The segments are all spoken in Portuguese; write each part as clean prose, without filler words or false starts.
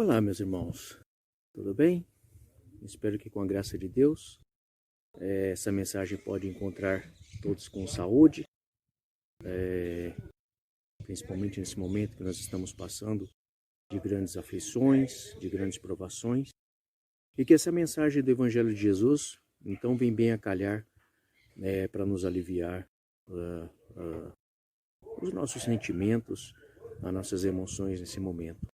Olá, meus irmãos, tudo bem? Espero que com a graça de Deus, essa mensagem pode encontrar todos com saúde, principalmente nesse momento que nós estamos passando de grandes aflições, de grandes provações, e que essa mensagem do Evangelho de Jesus, então, vem bem a calhar para nos aliviar os nossos sentimentos, as nossas emoções nesse momento.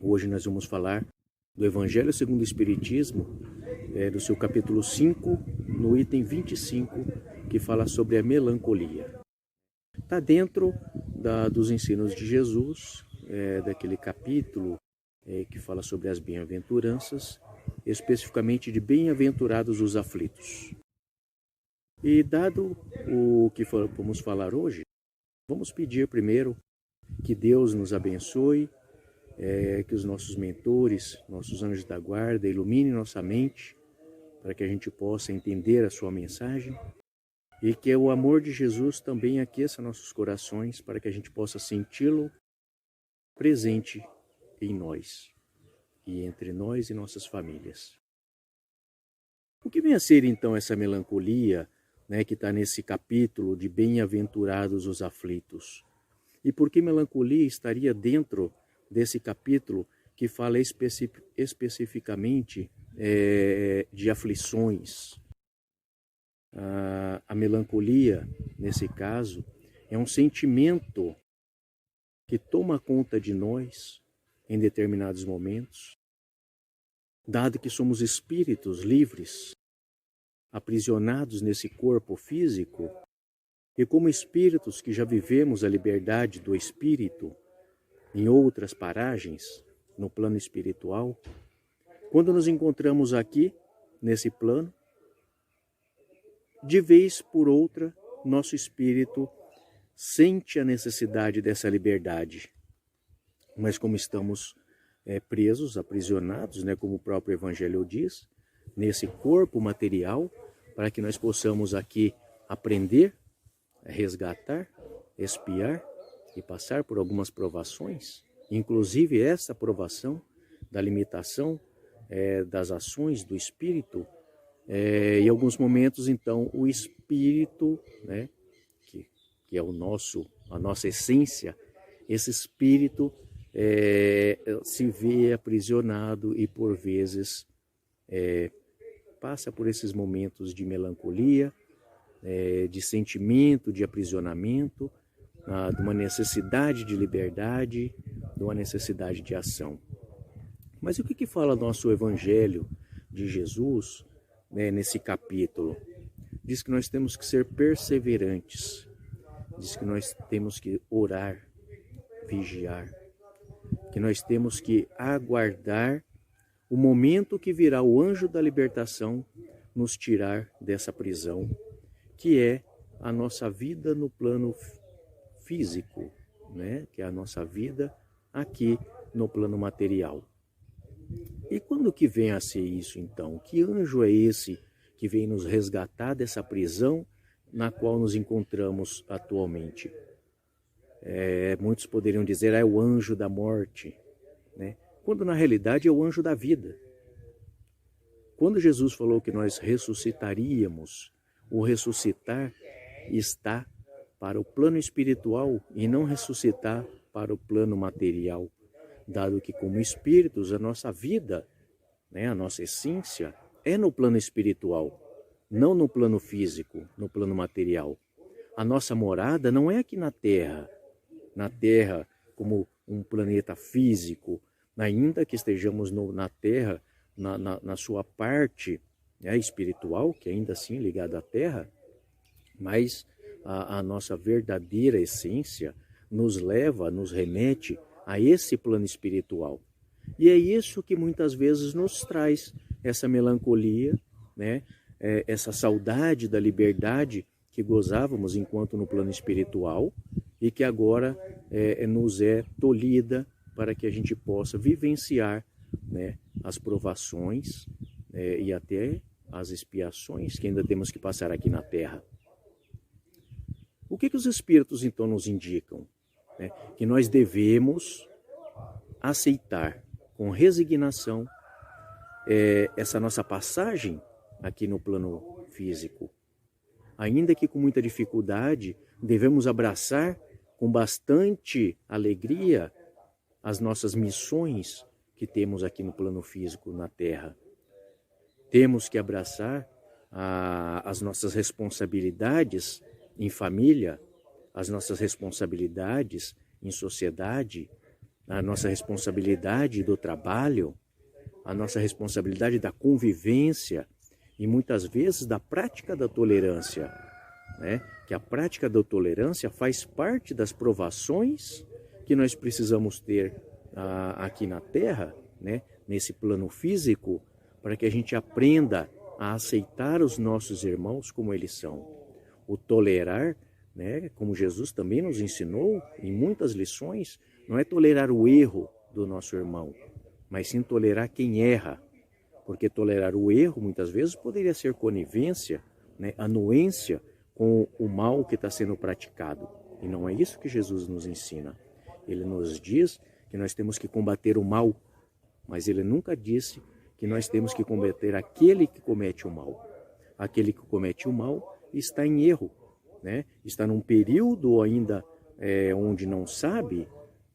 Hoje nós vamos falar do Evangelho segundo o Espiritismo, do seu capítulo 5, no item 25, que fala sobre a melancolia. Está dentro dos ensinos de Jesus, daquele capítulo que fala sobre as bem-aventuranças, especificamente de bem-aventurados os aflitos. E dado o que vamos falar hoje, vamos pedir primeiro que Deus nos abençoe, que os nossos mentores, nossos anjos da guarda, iluminem nossa mente para que a gente possa entender a sua mensagem e que o amor de Jesus também aqueça nossos corações para que a gente possa senti-lo presente em nós e entre nós e nossas famílias. O que vem a ser então essa melancolia, que está nesse capítulo de bem-aventurados os aflitos? E por que melancolia estaria dentro desse capítulo que fala especificamente de aflições? A melancolia, nesse caso, é um sentimento que toma conta de nós em determinados momentos, dado que somos espíritos livres, aprisionados nesse corpo físico, e como espíritos que já vivemos a liberdade do espírito, em outras paragens, no plano espiritual, quando nos encontramos aqui, nesse plano, de vez por outra, nosso espírito sente a necessidade dessa liberdade. Mas como estamos presos, aprisionados, como o próprio Evangelho diz, nesse corpo material, para que nós possamos aqui aprender, resgatar, expiar, e passar por algumas provações, inclusive essa provação da limitação das ações do espírito, em alguns momentos, então, o espírito, que é a nossa essência, esse espírito se vê aprisionado e, por vezes, passa por esses momentos de melancolia, de sentimento de aprisionamento, de uma necessidade de liberdade, de uma necessidade de ação. Mas o que fala nosso Evangelho de Jesus, nesse capítulo? Diz que nós temos que ser perseverantes, diz que nós temos que orar, vigiar, que nós temos que aguardar o momento que virá o anjo da libertação nos tirar dessa prisão, que é a nossa vida no plano físico, que é a nossa vida aqui no plano material. E quando que vem a ser isso então? Que anjo é esse que vem nos resgatar dessa prisão na qual nos encontramos atualmente? Muitos poderiam dizer, é o anjo da morte, quando na realidade é o anjo da vida. Quando Jesus falou que nós ressuscitaríamos, o ressuscitar está para o plano espiritual e não ressuscitar para o plano material, dado que como espíritos a nossa vida, a nossa essência é no plano espiritual, não no plano físico, no plano material. A nossa morada não é aqui na Terra como um planeta físico, ainda que estejamos na Terra, na sua parte espiritual, que ainda assim é ligada à Terra, mas a nossa verdadeira essência nos remete a esse plano espiritual. E é isso que muitas vezes nos traz essa melancolia, essa saudade da liberdade que gozávamos enquanto no plano espiritual e que agora nos é tolhida para que a gente possa vivenciar as provações e até as expiações que ainda temos que passar aqui na Terra. O que os Espíritos então nos indicam? Que nós devemos aceitar com resignação, essa nossa passagem aqui no plano físico. Ainda que com muita dificuldade, devemos abraçar com bastante alegria as nossas missões que temos aqui no plano físico, na Terra. Temos que abraçar as nossas responsabilidades em família, as nossas responsabilidades em sociedade, a nossa responsabilidade do trabalho, a nossa responsabilidade da convivência e muitas vezes da prática da tolerância, né? Que a prática da tolerância faz parte das provações que nós precisamos ter aqui na Terra, né? Nesse plano físico, para que a gente aprenda a aceitar os nossos irmãos como eles são. O tolerar, né? Como Jesus também nos ensinou em muitas lições, não é tolerar o erro do nosso irmão, mas sim tolerar quem erra. Porque tolerar o erro, muitas vezes, poderia ser conivência, né? Anuência com o mal que está sendo praticado. E não é isso que Jesus nos ensina. Ele nos diz que nós temos que combater o mal, mas ele nunca disse que nós temos que combater aquele que comete o mal. Aquele que comete o mal está em erro, né? Está num período ainda onde não sabe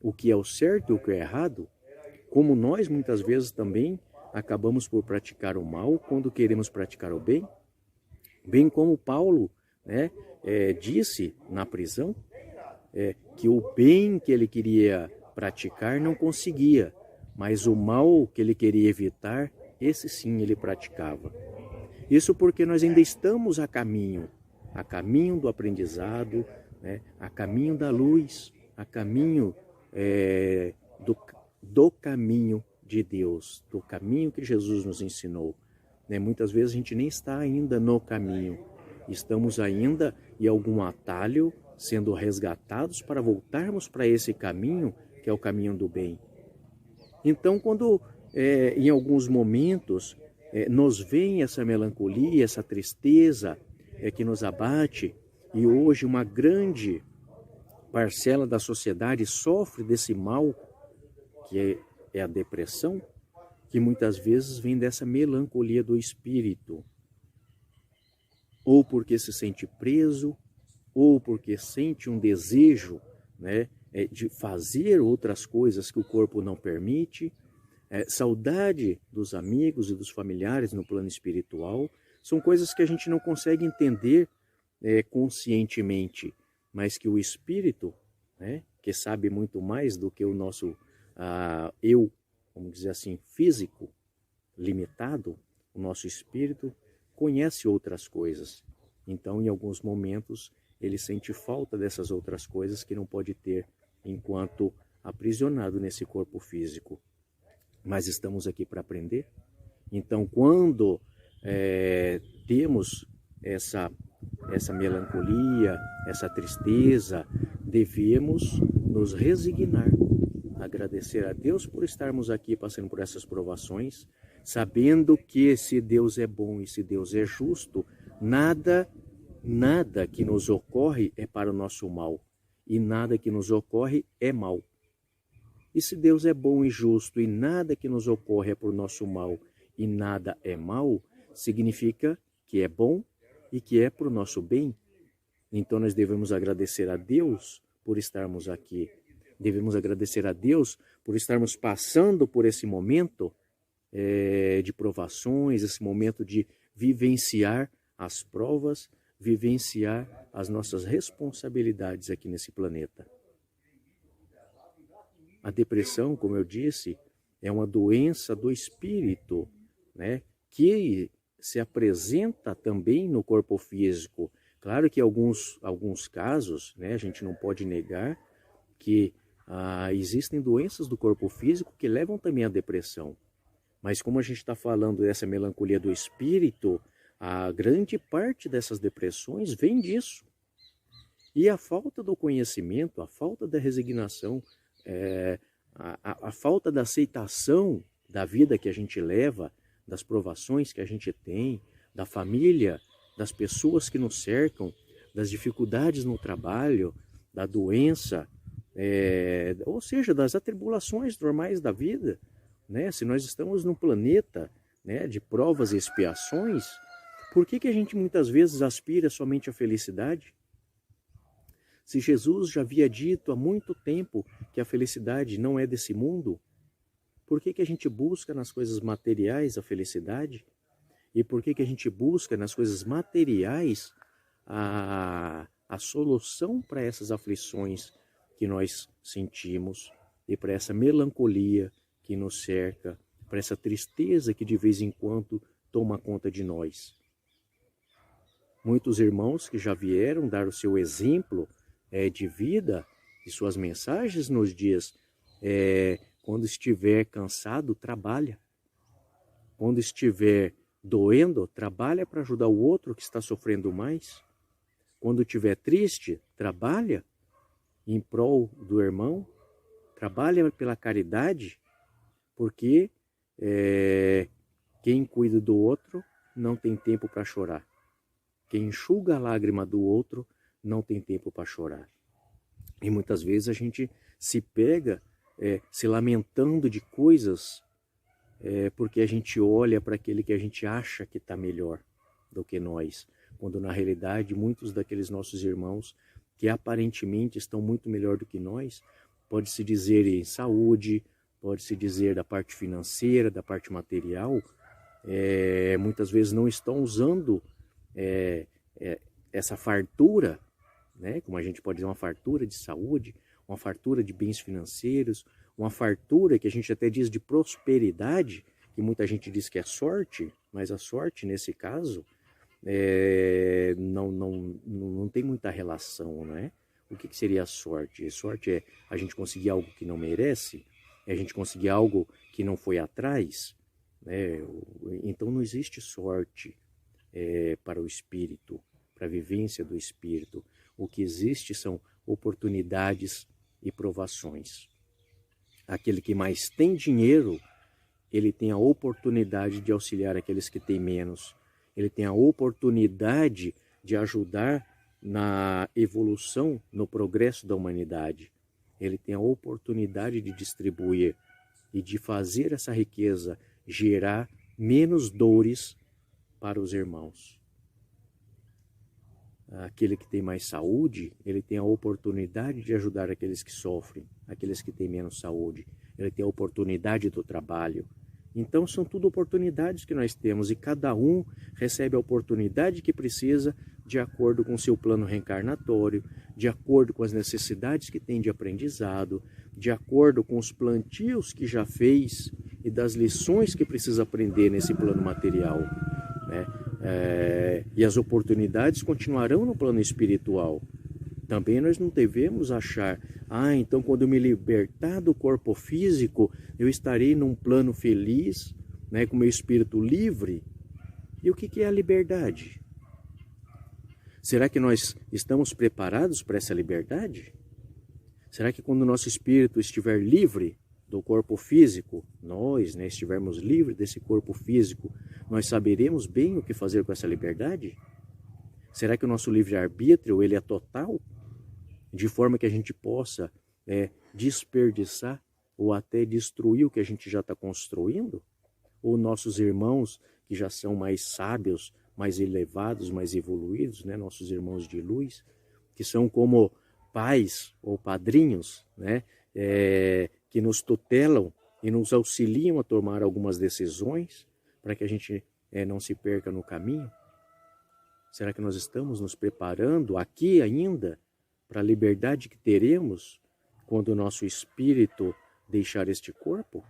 o que é o certo e o que é errado, como nós muitas vezes também acabamos por praticar o mal quando queremos praticar o bem, bem como Paulo, né, disse na prisão que o bem que ele queria praticar não conseguia, mas o mal que ele queria evitar, esse sim ele praticava. Isso porque nós ainda estamos a caminho do aprendizado, né, a caminho da luz, a caminho do caminho de Deus, do caminho que Jesus nos ensinou. Né? Muitas vezes a gente nem está ainda no caminho, estamos ainda em algum atalho, sendo resgatados para voltarmos para esse caminho, que é o caminho do bem. Então, quando em alguns momentos nos vem essa melancolia, essa tristeza que nos abate, e hoje uma grande parcela da sociedade sofre desse mal, que é a depressão, que muitas vezes vem dessa melancolia do espírito, ou porque se sente preso, ou porque sente um desejo, né, de fazer outras coisas que o corpo não permite, saudade dos amigos e dos familiares no plano espiritual, são coisas que a gente não consegue entender conscientemente, mas que o espírito, né, que sabe muito mais do que o nosso eu, vamos dizer assim, físico, limitado, o nosso espírito conhece outras coisas. Então, em alguns momentos, ele sente falta dessas outras coisas que não pode ter enquanto aprisionado nesse corpo físico. Mas estamos aqui para aprender. Então, quando temos essa melancolia, essa tristeza, devemos nos resignar, agradecer a Deus por estarmos aqui passando por essas provações, sabendo que se Deus é bom e se Deus é justo, nada que nos ocorre é para o nosso mal, e nada que nos ocorre é mal. E se Deus é bom e justo e nada que nos ocorre é por nosso mal e nada é mal, significa que é bom e que é para o nosso bem. Então nós devemos agradecer a Deus por estarmos aqui. Devemos agradecer a Deus por estarmos passando por esse momento de provações, esse momento de vivenciar as provas, vivenciar as nossas responsabilidades aqui nesse planeta. A depressão, como eu disse, é uma doença do espírito, né, que se apresenta também no corpo físico. Claro que em alguns casos, né, a gente não pode negar que existem doenças do corpo físico que levam também à depressão. Mas como a gente está falando dessa melancolia do espírito, a grande parte dessas depressões vem disso. E a falta do conhecimento, a falta da resignação, a falta da aceitação da vida que a gente leva, das provações que a gente tem, da família, das pessoas que nos cercam, das dificuldades no trabalho, da doença, ou seja, das atribulações normais da vida, né? Se nós estamos num planeta, né, de provas e expiações, por que a gente muitas vezes aspira somente à felicidade? Se Jesus já havia dito há muito tempo que a felicidade não é desse mundo, por que a gente busca nas coisas materiais a felicidade? E por que a gente busca nas coisas materiais a solução para essas aflições que nós sentimos e para essa melancolia que nos cerca, para essa tristeza que de vez em quando toma conta de nós? Muitos irmãos que já vieram dar o seu exemplo de vida e suas mensagens nos dias, quando estiver cansado, trabalha. Quando estiver doendo, trabalha para ajudar o outro que está sofrendo mais. Quando estiver triste, trabalha em prol do irmão, trabalha pela caridade, porque quem cuida do outro não tem tempo para chorar. Quem enxuga a lágrima do outro não tem tempo para chorar. E muitas vezes a gente se pega se lamentando de coisas porque a gente olha para aquele que a gente acha que está melhor do que nós, quando na realidade muitos daqueles nossos irmãos que aparentemente estão muito melhor do que nós, pode-se dizer em saúde, pode-se dizer da parte financeira, da parte material, muitas vezes não estão usando essa fartura, né? Como a gente pode dizer, uma fartura de saúde, uma fartura de bens financeiros, uma fartura que a gente até diz de prosperidade, que muita gente diz que é sorte, mas a sorte nesse caso não tem muita relação, né? O que seria a sorte? A sorte é a gente conseguir algo que não merece, é a gente conseguir algo que não foi atrás, né? Então não existe sorte para o espírito, para a vivência do espírito. O que existe são oportunidades e provações. Aquele que mais tem dinheiro, ele tem a oportunidade de auxiliar aqueles que têm menos. Ele tem a oportunidade de ajudar na evolução, no progresso da humanidade. Ele tem a oportunidade de distribuir e de fazer essa riqueza gerar menos dores para os irmãos. Aquele que tem mais saúde, ele tem a oportunidade de ajudar aqueles que sofrem, aqueles que têm menos saúde. Ele tem a oportunidade do trabalho. Então são tudo oportunidades que nós temos e cada um recebe a oportunidade que precisa de acordo com o seu plano reencarnatório, de acordo com as necessidades que tem de aprendizado, de acordo com os plantios que já fez e das lições que precisa aprender nesse plano material, né? E as oportunidades continuarão no plano espiritual. Também nós não devemos achar, então quando eu me libertar do corpo físico, eu estarei num plano feliz, né, com meu espírito livre. E o que é a liberdade? Será que nós estamos preparados para essa liberdade? Será que quando o nosso espírito estiver livre do corpo físico, nós, né, estivermos livres desse corpo físico, nós saberemos bem o que fazer com essa liberdade? Será que o nosso livre-arbítrio ele é total? De forma que a gente possa desperdiçar ou até destruir o que a gente já está construindo? Ou nossos irmãos que já são mais sábios, mais elevados, mais evoluídos, né? Nossos irmãos de luz, que são como pais ou padrinhos, né? Que nos tutelam e nos auxiliam a tomar algumas decisões para que a gente não se perca no caminho? Será que nós estamos nos preparando aqui ainda para a liberdade que teremos quando o nosso espírito deixar este corpo?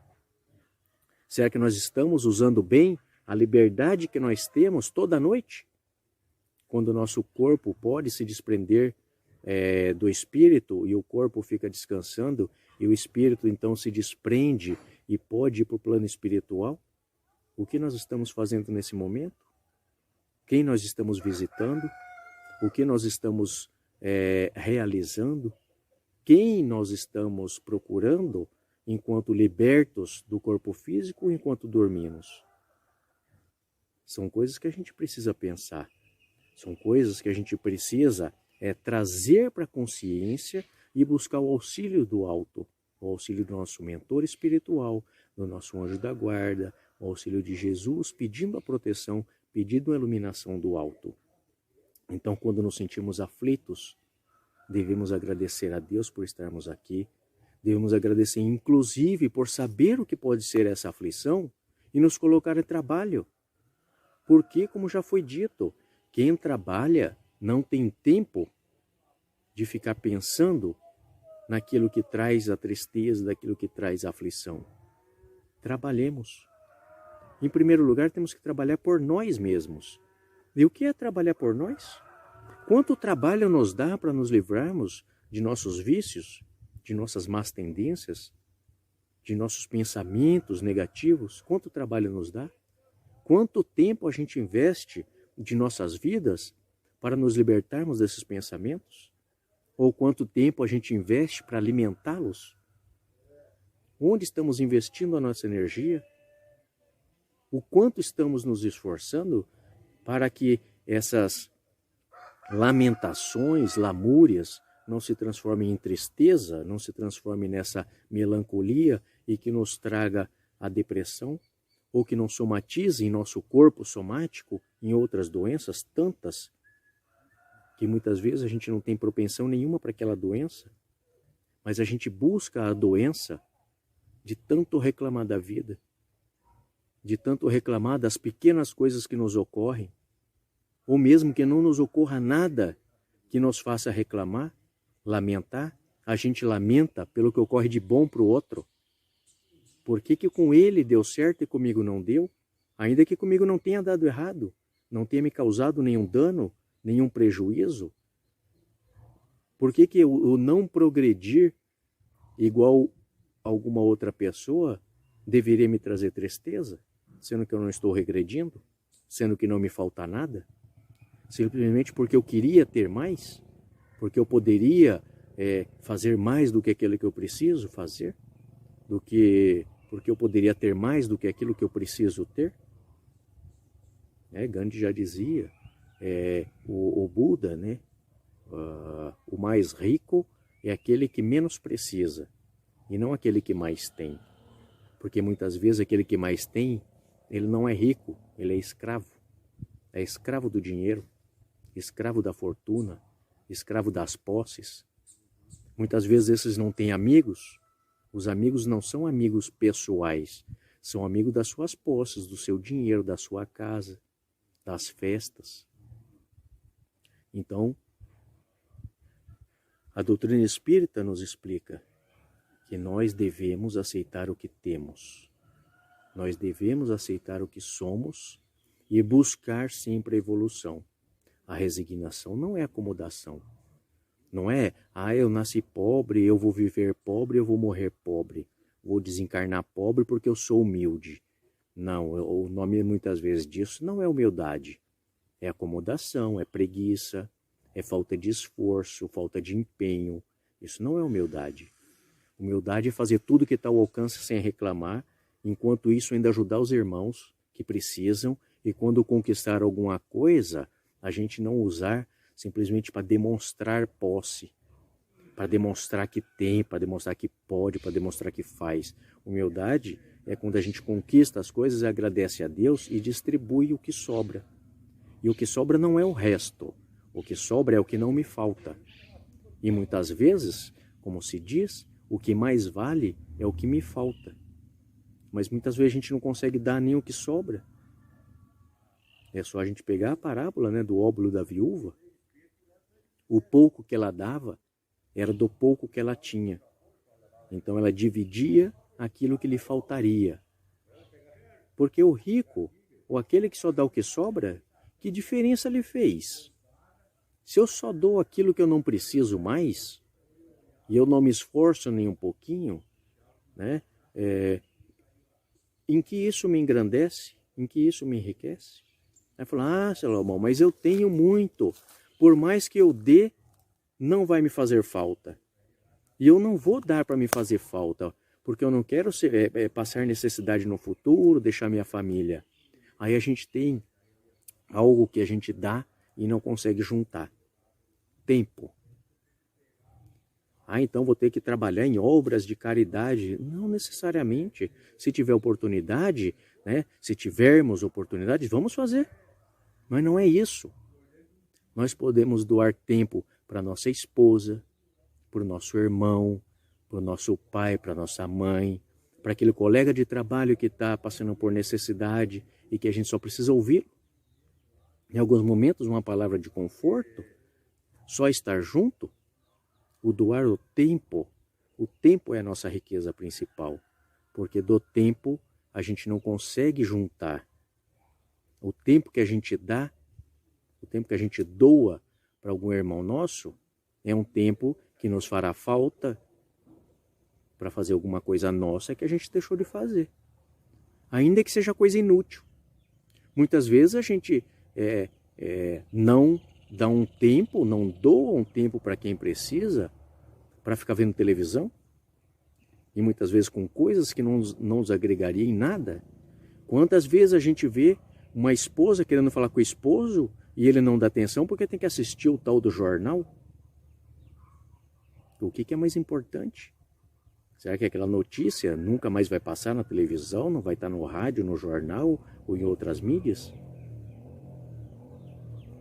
Será que nós estamos usando bem a liberdade que nós temos toda noite? Quando o nosso corpo pode se desprender do espírito e o corpo fica descansando e o espírito então se desprende e pode ir para o plano espiritual? O que nós estamos fazendo nesse momento? Quem nós estamos visitando? O que nós estamos realizando? Quem nós estamos procurando enquanto libertos do corpo físico, enquanto dormimos? São coisas que a gente precisa pensar. São coisas que a gente precisa trazer para a consciência e buscar o auxílio do alto. o auxílio do nosso mentor espiritual, do nosso anjo da guarda, o auxílio de Jesus, pedindo a proteção, pedindo a iluminação do alto. Então, quando nos sentimos aflitos, devemos agradecer a Deus por estarmos aqui, devemos agradecer inclusive por saber o que pode ser essa aflição e nos colocar em trabalho. Porque, como já foi dito, quem trabalha não tem tempo de ficar pensando naquilo que traz a tristeza, daquilo que traz a aflição. Trabalhemos. Em primeiro lugar, temos que trabalhar por nós mesmos. E o que é trabalhar por nós? Quanto trabalho nos dá para nos livrarmos de nossos vícios, de nossas más tendências, de nossos pensamentos negativos? Quanto trabalho nos dá? Quanto tempo a gente investe de nossas vidas para nos libertarmos desses pensamentos? Ou quanto tempo a gente investe para alimentá-los? Onde estamos investindo a nossa energia? O quanto estamos nos esforçando para que essas lamentações, lamúrias, não se transformem em tristeza, não se transformem nessa melancolia e que nos traga a depressão, ou que não somatize em nosso corpo somático, em outras doenças, tantas, que muitas vezes a gente não tem propensão nenhuma para aquela doença, mas a gente busca a doença de tanto reclamar da vida, de tanto reclamar das pequenas coisas que nos ocorrem, ou mesmo que não nos ocorra nada que nos faça reclamar, lamentar, a gente lamenta pelo que ocorre de bom para o outro. Por que que com ele deu certo e comigo não deu? Ainda que comigo não tenha dado errado, não tenha me causado nenhum dano, nenhum prejuízo. Por que que o não progredir igual alguma outra pessoa deveria me trazer tristeza? Sendo que eu não estou regredindo? Sendo que não me falta nada? Simplesmente porque eu queria ter mais? Porque eu poderia fazer mais do que aquilo que eu preciso fazer? Porque eu poderia ter mais do que aquilo que eu preciso ter? Gandhi já dizia, o Buda, né? O mais rico é aquele que menos precisa, e não aquele que mais tem. Porque muitas vezes aquele que mais tem, ele não é rico, ele é escravo. É escravo do dinheiro, escravo da fortuna, escravo das posses. Muitas vezes esses não têm amigos. Os amigos não são amigos pessoais, são amigos das suas posses, do seu dinheiro, da sua casa, das festas. Então, a doutrina espírita nos explica que nós devemos aceitar o que temos. Nós devemos aceitar o que somos e buscar sempre a evolução. A resignação não é acomodação. Não é, eu nasci pobre, eu vou viver pobre, eu vou morrer pobre. Vou desencarnar pobre porque eu sou humilde. Não, o nome muitas vezes disso não é humildade. É acomodação, é preguiça, é falta de esforço, falta de empenho. Isso não é humildade. Humildade é fazer tudo que está ao alcance sem reclamar, enquanto isso ainda ajudar os irmãos que precisam, e quando conquistar alguma coisa, a gente não usar simplesmente para demonstrar posse, para demonstrar que tem, para demonstrar que pode, para demonstrar que faz. Humildade é quando a gente conquista as coisas, agradece a Deus e distribui o que sobra. E o que sobra não é o resto, o que sobra é o que não me falta. E muitas vezes, como se diz, o que mais vale é o que me falta. Mas muitas vezes a gente não consegue dar nem o que sobra. É só a gente pegar a parábola, né, do óbolo da viúva. O pouco que ela dava era do pouco que ela tinha. Então ela dividia aquilo que lhe faltaria. Porque o rico, ou aquele que só dá o que sobra, que diferença lhe fez? Se eu só dou aquilo que eu não preciso mais, e eu não me esforço nem um pouquinho, né? Em que isso me engrandece? Em que isso me enriquece? Aí fala, Salomão, mas eu tenho muito. Por mais que eu dê, não vai me fazer falta. E eu não vou dar para me fazer falta, porque eu não quero passar necessidade no futuro, deixar minha família. Aí a gente tem algo que a gente dá e não consegue juntar. Tempo. Ah, então vou ter que trabalhar em obras de caridade. Não necessariamente. Se tiver oportunidade, né? Se tivermos oportunidade, vamos fazer. Mas não é isso. Nós podemos doar tempo para nossa esposa, para o nosso irmão, para o nosso pai, para a nossa mãe, para aquele colega de trabalho que está passando por necessidade e que a gente só precisa ouvir. Em alguns momentos, uma palavra de conforto, só estar junto, o doar o tempo é a nossa riqueza principal, porque do tempo a gente não consegue juntar. O tempo que a gente dá, o tempo que a gente doa para algum irmão nosso, é um tempo que nos fará falta para fazer alguma coisa nossa que a gente deixou de fazer. Ainda que seja coisa inútil. Muitas vezes a gente não dá um tempo, não doa um tempo para quem precisa, para ficar vendo televisão, e muitas vezes com coisas que não nos agregariam em nada. Quantas vezes a gente vê uma esposa querendo falar com o esposo e ele não dá atenção porque tem que assistir o tal do jornal? O que é mais importante? Será que aquela notícia nunca mais vai passar na televisão, não vai estar no rádio, no jornal ou em outras mídias?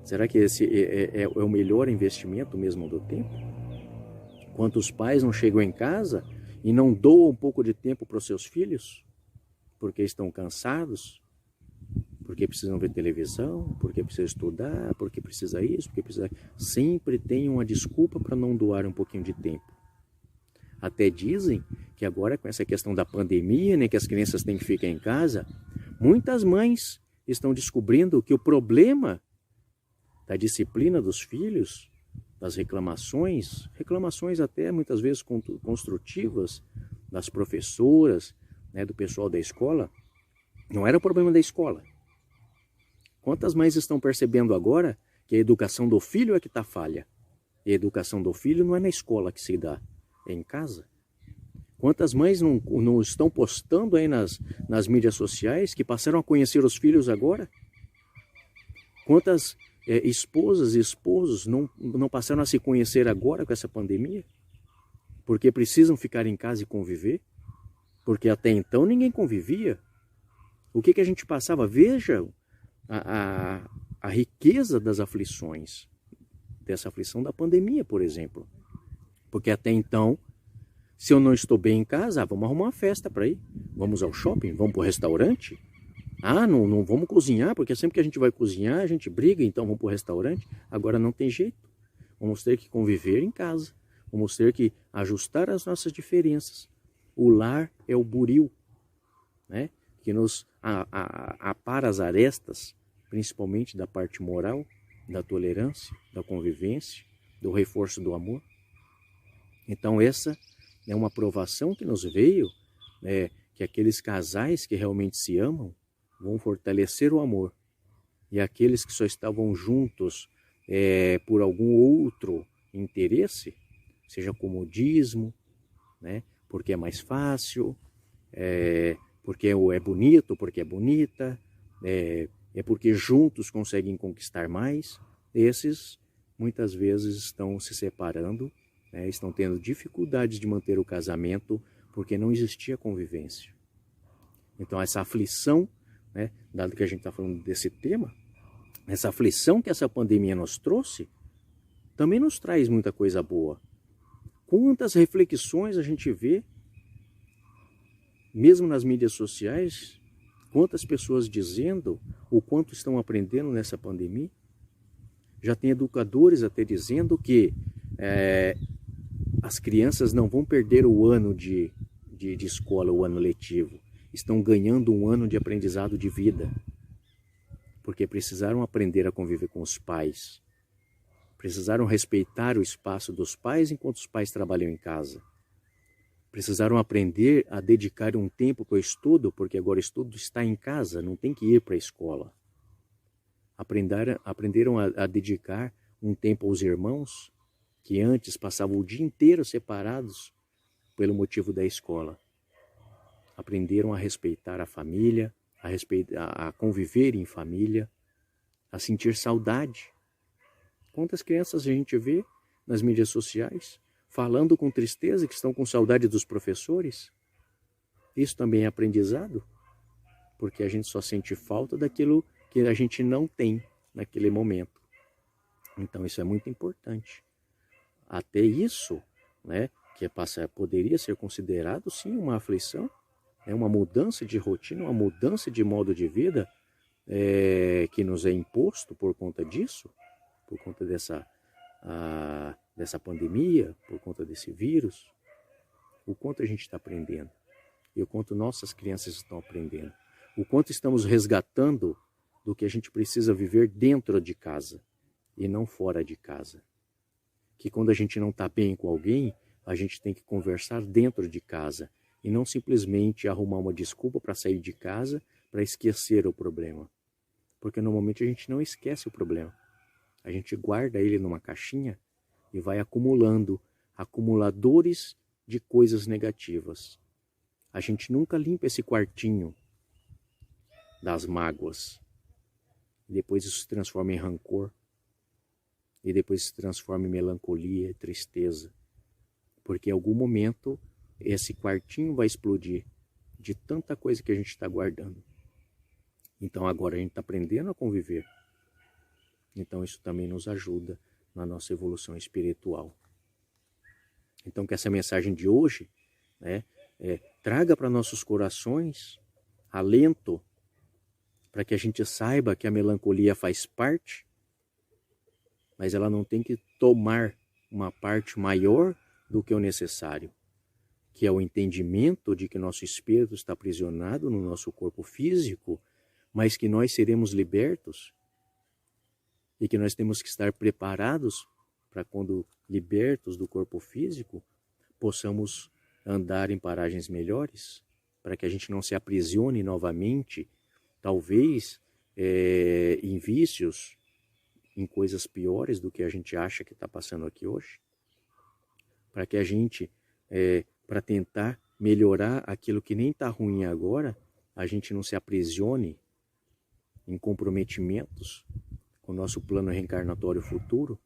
Será que esse é o melhor investimento mesmo do tempo? Quantos pais não chegam em casa e não doam um pouco de tempo para os seus filhos? Porque estão cansados? Porque precisam ver televisão? Porque precisam estudar? Porque precisa isso? Porque precisa... Sempre tem uma desculpa para não doar um pouquinho de tempo. Até dizem que agora com essa questão da pandemia, né, que as crianças têm que ficar em casa, muitas mães estão descobrindo que o problema da disciplina dos filhos, das reclamações até muitas vezes construtivas das professoras, né, do pessoal da escola, não era o problema da escola. Quantas mães estão percebendo agora que a educação do filho é que está falha? E a educação do filho não é na escola que se dá, é em casa. Quantas mães não estão postando aí nas mídias sociais que passaram a conhecer os filhos agora? Quantas esposas e esposos não passaram a se conhecer agora com essa pandemia? Porque precisam ficar em casa e conviver? Porque até então ninguém convivia. O que a gente passava? Veja a riqueza das aflições, dessa aflição da pandemia, por exemplo. Porque até então, se eu não estou bem em casa, vamos arrumar uma festa para ir. Vamos ao shopping, vamos para o restaurante. Ah, não vamos cozinhar, porque sempre que a gente vai cozinhar, a gente briga, então vamos para o restaurante. Agora não tem jeito. Vamos ter que conviver em casa. Vamos ter que ajustar as nossas diferenças. O lar é o buril, né, que nos apara as arestas, principalmente da parte moral, da tolerância, da convivência, do reforço do amor. Então essa é uma provação que nos veio, né, que aqueles casais que realmente se amam vão fortalecer o amor. E aqueles que só estavam juntos por algum outro interesse, seja comodismo, né, porque é mais fácil, porque é bonito, porque é bonita, é porque juntos conseguem conquistar mais, esses muitas vezes estão se separando, né, estão tendo dificuldades de manter o casamento porque não existia convivência. Então essa aflição, né, dado que a gente está falando desse tema, essa aflição que essa pandemia nos trouxe, também nos traz muita coisa boa. Quantas reflexões a gente vê, mesmo nas mídias sociais, quantas pessoas dizendo o quanto estão aprendendo nessa pandemia. Já tem educadores até dizendo que as crianças não vão perder o ano de escola, o ano letivo. Estão ganhando um ano de aprendizado de vida. Porque precisaram aprender a conviver com os pais. Precisaram respeitar o espaço dos pais enquanto os pais trabalham em casa. Precisaram aprender a dedicar um tempo para o estudo, porque agora o estudo está em casa, não tem que ir para a escola. Aprenderam a dedicar um tempo aos irmãos, que antes passavam o dia inteiro separados pelo motivo da escola. Aprenderam a respeitar a família, a conviver em família, a sentir saudade. Quantas crianças a gente vê nas mídias sociais falando com tristeza, que estão com saudade dos professores. Isso também é aprendizado, porque a gente só sente falta daquilo que a gente não tem naquele momento. Então isso é muito importante. Até isso, né, que poderia ser considerado sim uma aflição, uma mudança de rotina, uma mudança de modo de vida que nos é imposto por conta disso, por conta dessa pandemia, por conta desse vírus. O quanto a gente está aprendendo e o quanto nossas crianças estão aprendendo. O quanto estamos resgatando do que a gente precisa viver dentro de casa e não fora de casa. Que quando a gente não está bem com alguém, a gente tem que conversar dentro de casa e não simplesmente arrumar uma desculpa para sair de casa para esquecer o problema. Porque normalmente a gente não esquece o problema. A gente guarda ele numa caixinha e vai acumulando acumuladores de coisas negativas. A gente nunca limpa esse quartinho das mágoas. Depois isso se transforma em rancor. E depois se transforma em melancolia e tristeza. Porque em algum momento esse quartinho vai explodir de tanta coisa que a gente está guardando. Então agora a gente está aprendendo a conviver. Então isso também nos ajuda na nossa evolução espiritual. Então que essa mensagem de hoje, traga para nossos corações alento, para que a gente saiba que a melancolia faz parte, mas ela não tem que tomar uma parte maior do que o necessário, que é o entendimento de que nosso espírito está aprisionado no nosso corpo físico, mas que nós seremos libertos e que nós temos que estar preparados para quando libertos do corpo físico, possamos andar em paragens melhores, para que a gente não se aprisione novamente, talvez em vícios, em coisas piores do que a gente acha que está passando aqui hoje, para que a gente, para tentar melhorar aquilo que nem está ruim agora, a gente não se aprisione em comprometimentos com o nosso plano reencarnatório futuro,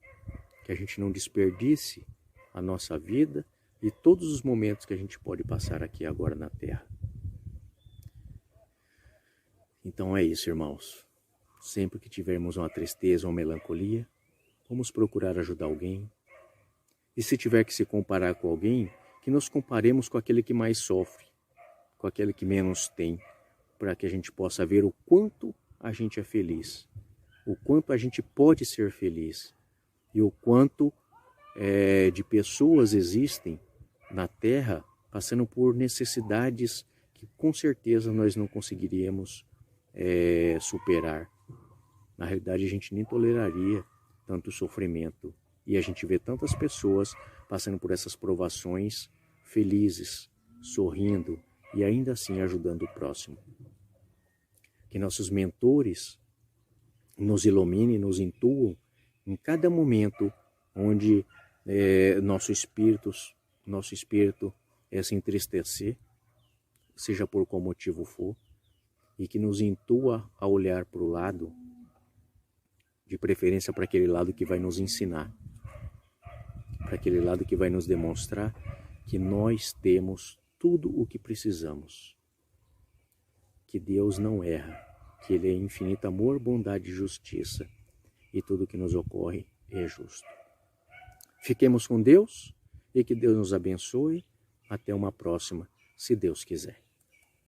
que a gente não desperdice a nossa vida e todos os momentos que a gente pode passar aqui agora na Terra. Então é isso, irmãos. Sempre que tivermos uma tristeza ou uma melancolia, vamos procurar ajudar alguém. E se tiver que se comparar com alguém, que nos comparemos com aquele que mais sofre, com aquele que menos tem, para que a gente possa ver o quanto a gente é feliz, o quanto a gente pode ser feliz e o quanto de pessoas existem na Terra passando por necessidades que com certeza nós não conseguiríamos superar. Na realidade a gente nem toleraria tanto sofrimento e a gente vê tantas pessoas passando por essas provações felizes, sorrindo e ainda assim ajudando o próximo. Que nossos mentores nos iluminem, nos intuam em cada momento onde nosso espírito se entristecer, seja por qual motivo for, e que nos intua a olhar para o lado, de preferência para aquele lado que vai nos ensinar, para aquele lado que vai nos demonstrar que nós temos tudo o que precisamos, que Deus não erra, que Ele é infinito amor, bondade e justiça, e tudo que nos ocorre é justo. Fiquemos com Deus e que Deus nos abençoe. Até uma próxima, se Deus quiser.